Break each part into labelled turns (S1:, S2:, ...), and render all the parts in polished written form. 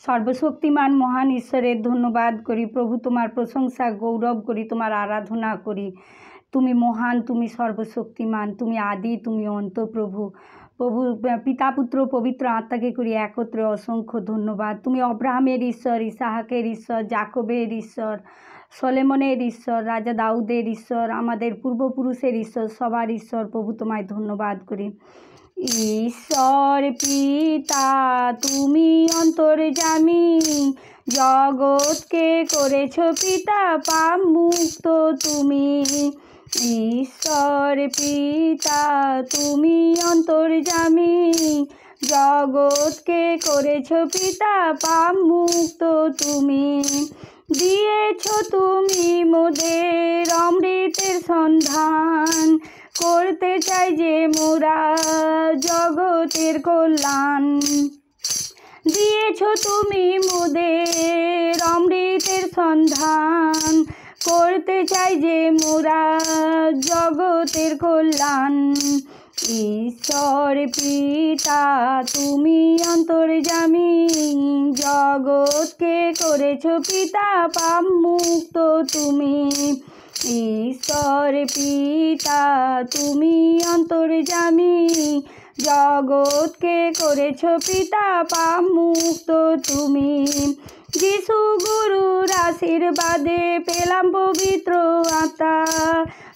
S1: সর্বশক্তিমান মহান ঈশ্বরের ধন্যবাদ করি প্রভু, তোমার প্রশংসা গৌরব করি, তোমার আরাধনা করি। তুমি মহান, তুমি সর্বশক্তিমান, তুমি আদি, তুমি অন্ত। প্রভু প্রভু পিতা পুত্র পবিত্র আত্মাকে করি একত্রে অসংখ্য ধন্যবাদ। তুমি অব্রাহামের ঈশ্বর, ইসাহাকের ঈশ্বর, জাকবের ঈশ্বর, সলেমনের ঈশ্বর, রাজা দাউদের ঈশ্বর, আমাদের পূর্বপুরুষের ঈশ্বর, সবার ঈশ্বর। প্রভু তোমায় ধন্যবাদ করি। ঈশ্বর পিতা তুমি অন্তর্যামী, জগৎকে করেছ পিতা পাপ মুক্ত তুমি। ঈশ্বর পিতা তুমি অন্তর্যামী, জগৎকে করেছ পিতা পাপ মুক্ত তুমি। দিয়েছ তুমি মোদের অমৃতের সন্ধান, করতে চাই যে মোরা জগতের কল্যাণ। দিয়েছ তুমি মোদের অমৃতের সন্ধান, করতে চাই যে মোরা জগতের কল্যাণ। ঈশ্বর পিতা তুমি অন্তর্যামী, জগৎকে করেছ পিতা পাপ মুক্ত তুমি। ঈশ্বর পিতা তুমি অন্তর্যামী, জগৎকে করেছ পিতা পাপ মুক্ত তুমি। যিশু গুরুর আশীর্বাদে পেলাম পবিত্র আত্মা,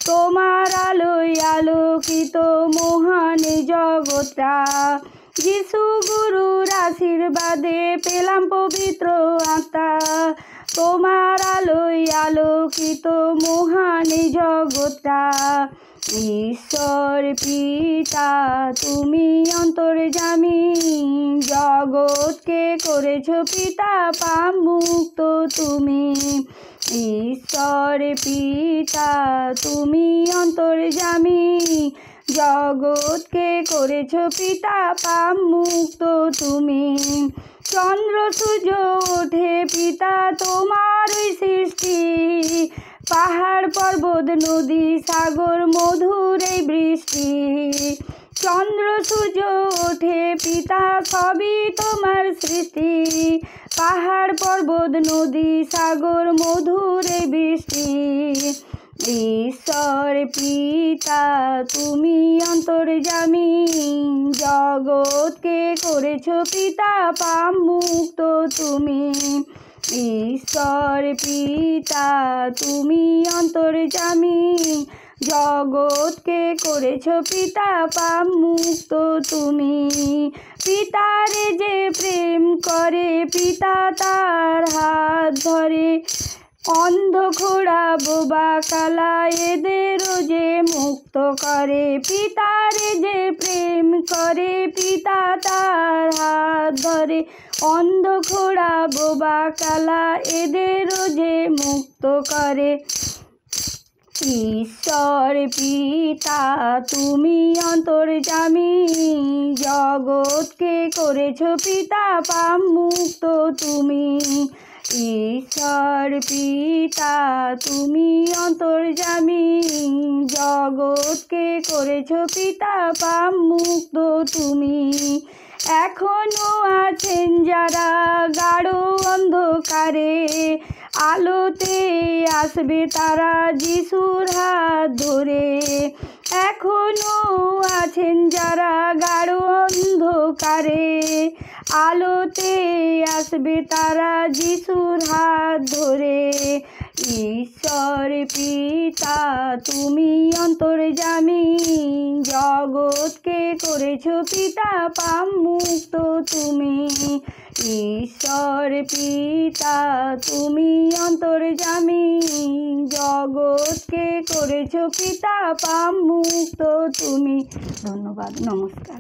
S1: তোমার আলোয় আলোকিত মহান জগৎটা। যিশু গুরুর আশীর্বাদে পেলাম পবিত্র আত্মা, তোমার আলোয় আলোকিত মহান জগৎটা। ঈশ্বর পিতা তুমি অন্তর্যামী, জগৎকে করেছ পিতা পাপ মুক্ত তুমি। ঈশ্বর পিতা তুমি অন্তর্যামী, জগৎকে করেছ পিতা পাপ মুক্ত তুমি। চন্দ্র সূর্য ওঠে পিতা তোমার সৃষ্টি, পাহাড় পর্বত নদী সাগর মধুর এই বৃষ্টি। চন্দ্র সূর্য ওঠে পিতা সবই তোমার সৃষ্টি, পাহাড় পর্বত নদী সাগর মধুর এই বৃষ্টি। ঈশ্বর পিতা তুমি অন্তর্যামী, জগৎকে করেছ পিতা পাপ মুক্ত তুমি। ঈশ্বর পিতা তুমি অন্তর্যামী, জগৎকে করেছ পিতা পাপ মুক্ত তুমি। পিতারে যে প্রেম করে পিতা তার হাত ধরে, অন্ধ খোড়া বোবা কালা এদেরও যে মুক্ত করে। পিতারে যে প্রেম করে পিতা তার হাত ধরে, অন্ধ খোড়া বোবা কালা এদেরও যে মুক্ত করে। ঈশ্বর পিতা তুমি অন্তর্যামী, জগৎকে করেছ পিতা পাপ মুক্ত তুমি। ঈশ্বর পিতা তুমি অন্তর্যামী, জগৎকে করেছ পিতা পাপ মুক্ত তুমি। এখনো আছেন যারা গাঢ় অন্ধকারে, আলোতে আসবে তারা যিশুর হাত ধরে। এখনো আছেন যারা গাঢ় অন্ধকারে, আলোতে আসবে তারা যিশুর হাত ধরে। ঈশ্বর পিতা তুমি অন্তর্যামী, জগৎকে করেছ পিতা পাপ মুক্ত তুমি। ঈশ্বর পিতা তুমি অন্তর্যামী, জগৎকে করেছ পিতা পাপ মুক্ত তুমি। ধন্যবাদ, নমস্কার।